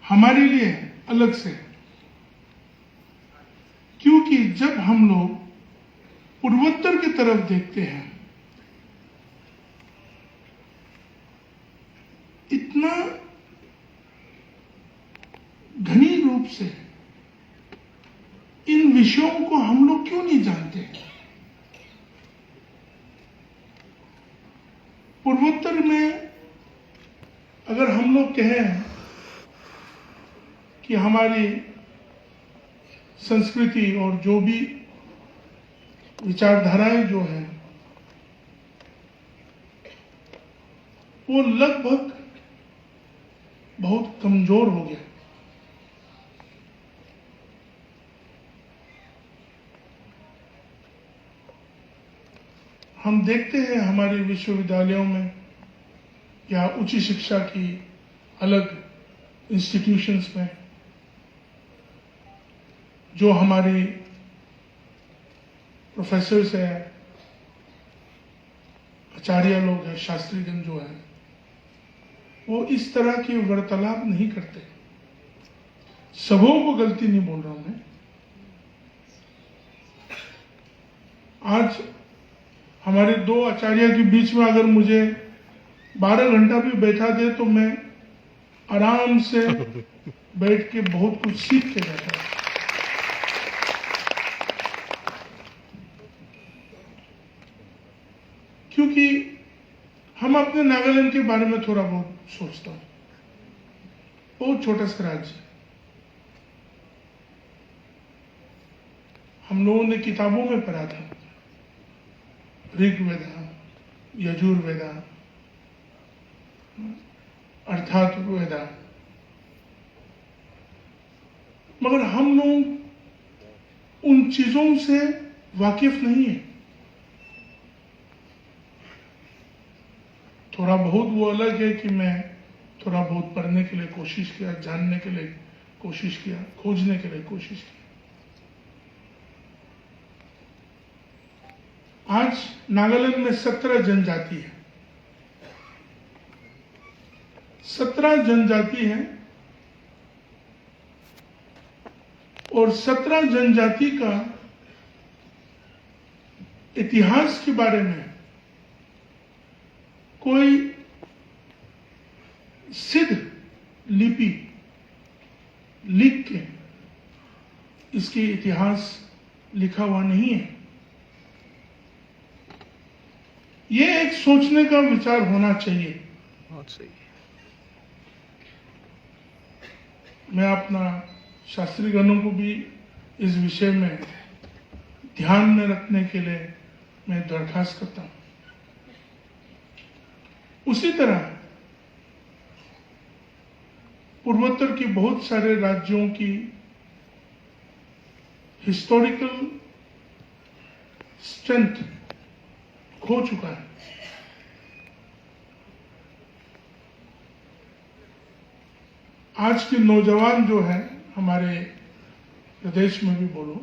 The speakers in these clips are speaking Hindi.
हमारे लिए अलग से, क्योंकि जब हम लोग पूर्वोत्तर की तरफ देखते हैं, इतना घनी रूप से इन विषयों को हम लोग क्यों नहीं जानते? पूर्वोत्तर में अगर हम लोग कहें कि हमारी संस्कृति और जो भी विचारधाराएं जो हैं वो लगभग बहुत कमजोर हो गया। हम देखते हैं हमारे विश्वविद्यालयों में या उच्च शिक्षा की अलग इंस्टीट्यूशंस में जो हमारे प्रोफेसर्स हैं, आचार्य लोग हैं, शास्त्रीगण जो हैं, वो इस तरह की वार्तालाप नहीं करते। सबों को गलती नहीं बोल रहा हूं मैं। आज हमारे दो आचार्य के बीच में अगर मुझे 12 घंटा भी बैठा दे तो मैं आराम से बैठ के बहुत कुछ सीख के जाता हूं। क्योंकि हम अपने नागालैंड के बारे में थोड़ा बहुत सोचता हूं। बहुत छोटा सा राज्य, हम लोगों ने किताबों में पढ़ा था, ऋग्वेदा, यजुर्वेदा, अर्थात वेदा, मगर हम लोग उन चीजों से वाकिफ नहीं है। थोड़ा बहुत वो अलग है कि मैं थोड़ा बहुत पढ़ने के लिए कोशिश किया, जानने के लिए कोशिश किया, खोजने के लिए कोशिश किया। आज नागालैंड में 17 जनजाति है। 17 जनजाति हैं और 17 जनजाति का इतिहास के बारे में कोई सिद्ध लिपि लिख के इसकी इतिहास लिखा हुआ नहीं है। ये एक सोचने का विचार होना चाहिए। बहुत सही। मैं अपना शास्त्रीगणों को भी इस विषय में ध्यान में रखने के लिए मैं दरखास्त करता हूं। उसी तरह पूर्वोत्तर के बहुत सारे राज्यों की हिस्टोरिकल स्ट्रेंथ खो चुका है। आज के नौजवान जो है हमारे प्रदेश में भी बोलो,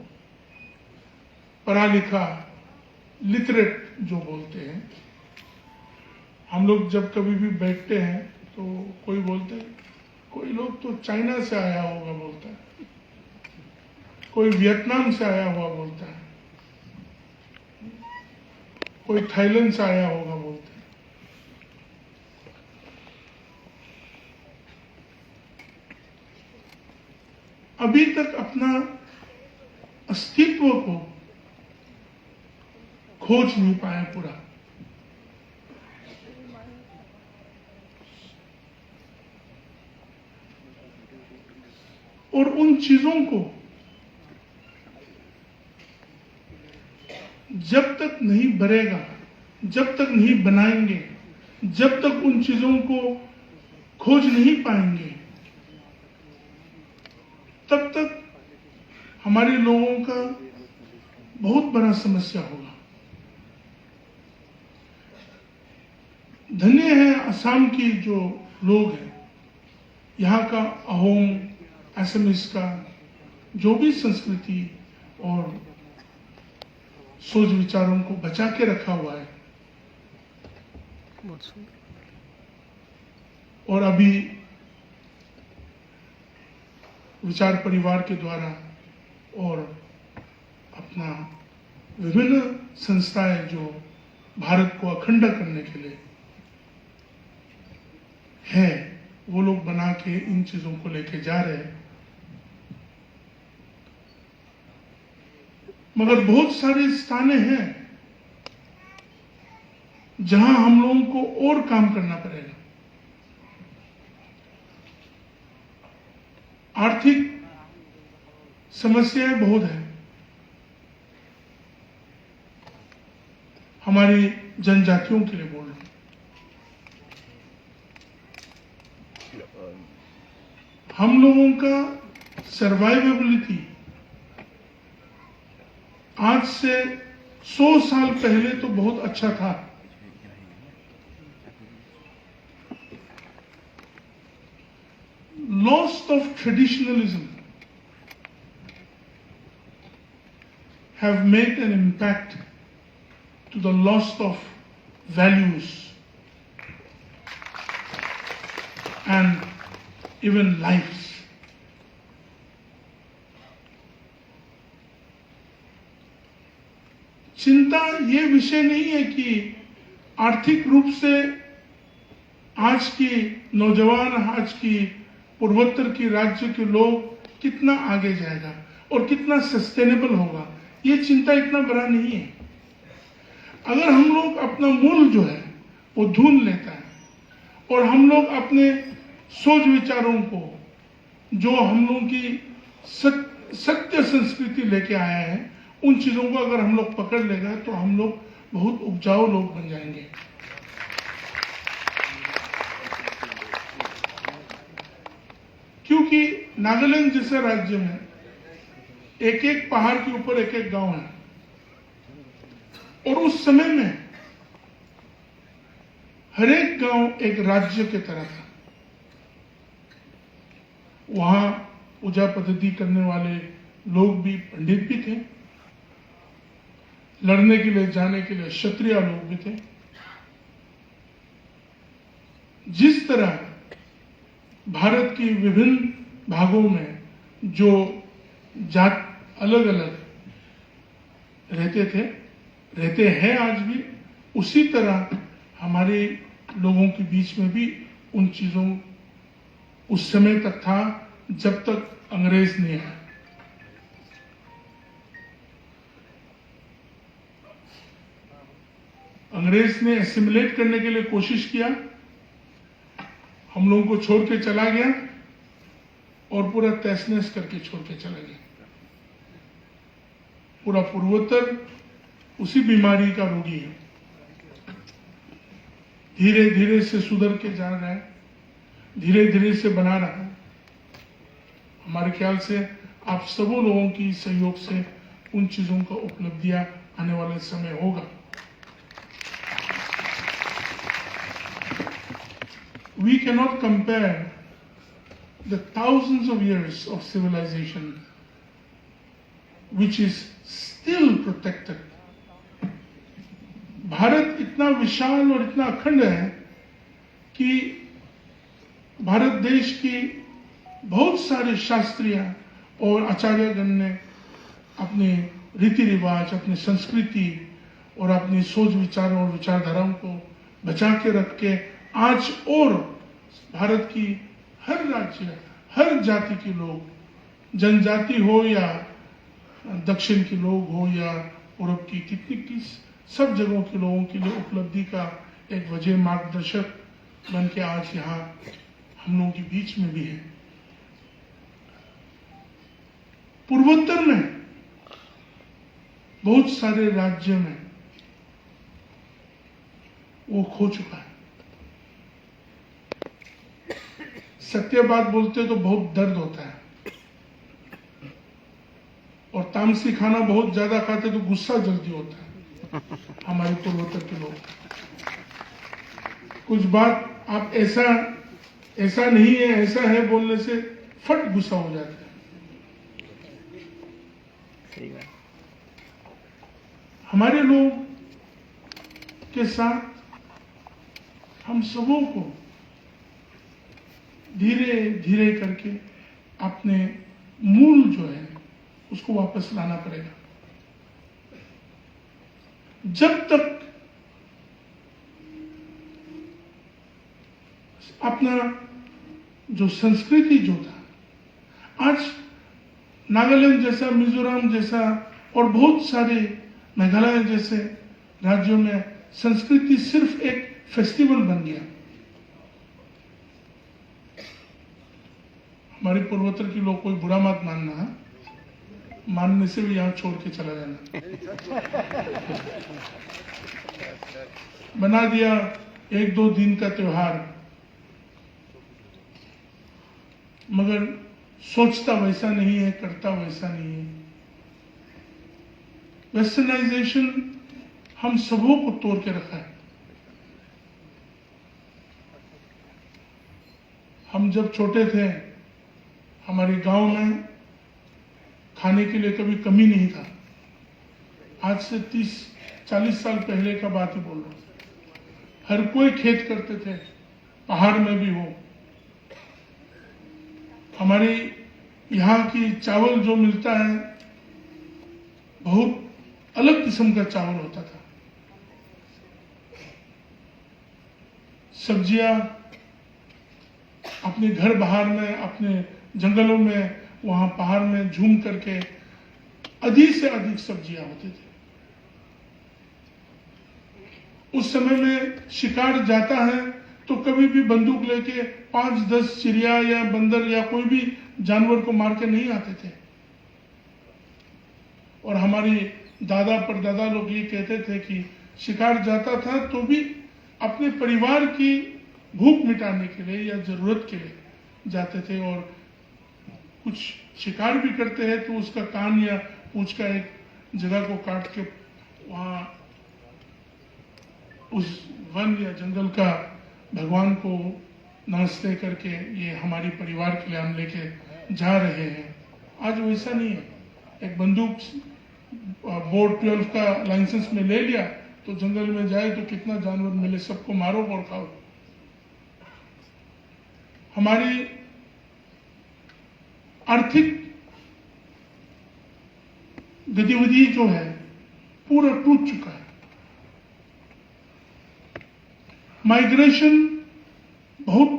पढ़ा लिखा लिटरेट जो बोलते हैं, हम लोग जब कभी भी बैठते हैं तो कोई बोलते हैं, कोई लोग तो चाइना से आया होगा बोलता है, कोई वियतनाम से आया हुआ बोलता है, कोई थाईलैंड से आया होगा बोलते हैं। अभी तक अपना अस्तित्व को खोज नहीं पाए पूरा। और उन चीजों को जब तक नहीं भरेगा, जब तक नहीं बनाएंगे, जब तक उन चीजों को खोज नहीं पाएंगे, तब तक हमारे लोगों का बहुत बड़ा समस्या होगा। धन्य है असम की जो लोग हैं, यहाँ का अहोम, असमीज का जो भी संस्कृति और सोच विचारों को बचा के रखा हुआ है। और अभी विचार परिवार के द्वारा और अपना विभिन्न संस्थाएं जो भारत को अखंड करने के लिए है, वो लोग बना के इन चीजों को लेके जा रहे हैं। मगर बहुत सारे स्थाने हैं जहां हम लोगों को और काम करना पड़ेगा। आर्थिक समस्याएं बहुत है। हमारी जनजातियों के लिए बोल रहे हैं। हम लोगों का सर्वाइवेबिलिटी आज से 100 साल पहले तो बहुत अच्छा था। Loss of traditionalism have made an impact to the loss of values and even lives. चिंता ये विषय नहीं है कि आर्थिक रूप से आज की नौजवान, आज की पूर्वोत्तर की राज्य के लोग कितना आगे जाएगा और कितना सस्टेनेबल होगा, ये चिंता इतना बड़ा नहीं है। अगर हम लोग अपना मूल जो है वो ढूंढ लेता है और हम लोग अपने सोच विचारों को, जो हम लोगों की सत्य संस्कृति लेके आया है, उन चीजों को अगर हम लोग पकड़ लेगा तो हम लोग बहुत उपजाऊ लोग बन जाएंगे। क्योंकि नागालैंड जैसे राज्य में एक एक पहाड़ के ऊपर एक एक गांव है और उस समय में हर एक गांव एक राज्य की तरह था। वहां पूजा पद्धति करने वाले लोग भी पंडित भी थे, लड़ने के लिए जाने के लिए क्षत्रिय लोग भी थे। जिस तरह भारत के विभिन्न भागों में जो जात अलग अलग रहते हैं आज भी, उसी तरह हमारे लोगों के बीच में भी उन चीजों उस समय तक था जब तक अंग्रेज नहीं आया। अंग्रेज ने एसिमिलेट करने के लिए कोशिश किया, हम लोगों को छोड़ के चला गया और पूरा तहस-नहस करके छोड़ के चला गया। पूरा पूर्वोत्तर उसी बीमारी का रोगी है। धीरे धीरे से सुधर के जा रहा है, धीरे धीरे से बना रहा है। हमारे ख्याल से आप सबों लोगों की सहयोग से उन चीजों का उपलब्धियां आने वाले समय होगा। We cannot compare the thousands of years of civilization which is still protected. Bharat इतना विशाल और इतना अखंड है कि भारत देश की बहुत सारे शास्त्रीय और आचार्यगण ने अपने रीति रिवाज, अपनी संस्कृति और अपनी सोच विचारों और विचारधाराओं को बचा के रख के आज और भारत की हर राज्य, हर जाति के लोग, जनजाति हो या दक्षिण के लोग हो या पूर्व की कितनी सब जगहों के लोगों के लिए उपलब्धि का एक वजह मार्गदर्शक बन के आज यहाँ हम लोगों के बीच में भी है। पूर्वोत्तर में बहुत सारे राज्य में वो खो चुका है। सत्य बात बोलते तो बहुत दर्द होता है और तामसी खाना बहुत ज्यादा खाते तो गुस्सा जल्दी होता है। हमारे पूर्वोत्तर के लोग कुछ बात आप ऐसा नहीं है, ऐसा है बोलने से फट गुस्सा हो जाता है। हमारे लोग के साथ हम सबों को धीरे धीरे करके अपने मूल जो है उसको वापस लाना पड़ेगा। जब तक अपना जो संस्कृति जो था, आज नागालैंड जैसा, मिजोरम जैसा और बहुत सारे मेघालय जैसे राज्यों में संस्कृति सिर्फ एक फेस्टिवल बन गया। हमारे पूर्वोत्तर के लोग कोई बुरा मत मानना, मानने से भी यहां छोड़ के चला जाना। बना दिया 1-2 दिन का त्योहार, मगर सोचता वैसा नहीं है, करता वैसा नहीं है। वेस्टर्नाइजेशन हम सबों को तोड़ के रखा है। हम जब छोटे थे, हमारे गांव में खाने के लिए कभी कमी नहीं था। आज से 30-40 साल पहले का बात ही बोल रहा हूं। हर कोई खेत करते थे, पहाड़ में भी हो। हमारे यहाँ की चावल जो मिलता है, बहुत अलग किस्म का चावल होता था। सब्जियां अपने घर बाहर में, अपने जंगलों में, वहां पहाड़ में झूम करके अधिक से अधिक सब्जियां होती थी। उस समय में शिकार जाता है तो कभी भी बंदूक लेके 5-10 चिड़िया या बंदर या कोई भी जानवर को मार के नहीं आते थे। और हमारी दादा परदादा लोग ये कहते थे कि शिकार जाता था तो भी अपने परिवार की भूख मिटाने के लिए या जरूरत के लिए जाते थे। और कुछ शिकार भी करते हैं तो उसका कान या पूंछ का एक जगह को काट के वहां उस वन या जंगल का भगवान को नमस्ते करके ये हमारी परिवार के लिए हम लेके जा रहे हैं। आज वैसा नहीं है। एक बंदूक बोर्ड 12 का लाइसेंस में ले लिया तो जंगल में जाए तो कितना जानवर मिले, सबको मारो और खाओ। हमारी आर्थिक गतिविधि जो है पूरा टूट चुका है। माइग्रेशन बहुत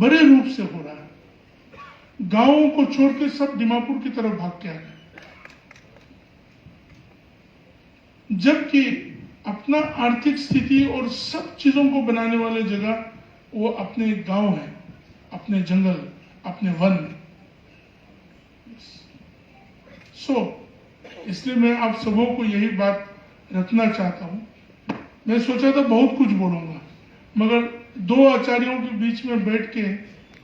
बड़े रूप से हो रहा है। गांवों को छोड़ के सब दीमापुर की तरफ भाग के आ गए, जबकि अपना आर्थिक स्थिति और सब चीजों को बनाने वाले जगह वो अपने गांव है, अपने जंगल, अपने वन। इसलिए मैं आप सबों को यही बात रखना चाहता हूं। मैं सोचा था बहुत कुछ बोलूंगा, मगर 2 आचार्यों के बीच में बैठ के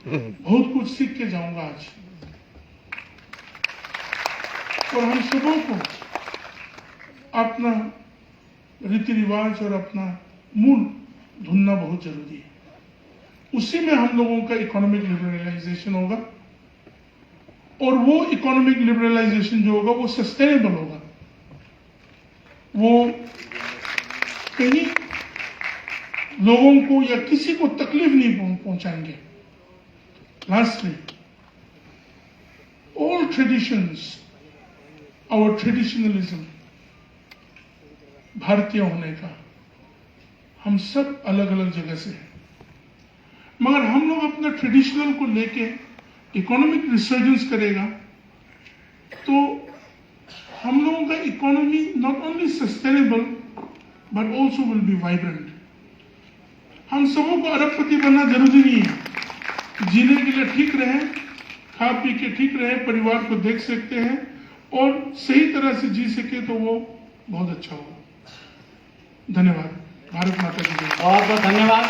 बहुत कुछ सीख के जाऊंगा आज। और हम सबों को अपना रीति रिवाज और अपना मूल ढूंढना बहुत जरूरी है। उसी में हम लोगों का इकोनॉमिक लिबरलाइजेशन होगा, और वो इकोनॉमिक लिबरलाइजेशन जो होगा वो सस्टेनेबल होगा। वो कहीं लोगों को या किसी को तकलीफ नहीं पहुंचाएंगे। Lastly, all traditions, our traditionalism, भारतीय होने का, हम सब अलग अलग जगह से हैं, मगर हम लोग अपना ट्रेडिशनल को लेके इकोनॉमिक रिसर्जेंस करेगा तो हम लोगों का economy not only sustainable but also will be vibrant. हम सबों को अरबपति बनना जरूरी नहीं है। जीने के लिए ठीक रहे, खा पी के ठीक रहे, परिवार को देख सकते हैं और सही तरह से जी सके तो वो बहुत अच्छा होगा। धन्यवाद। भारत माता की जय। बहुत बहुत धन्यवाद।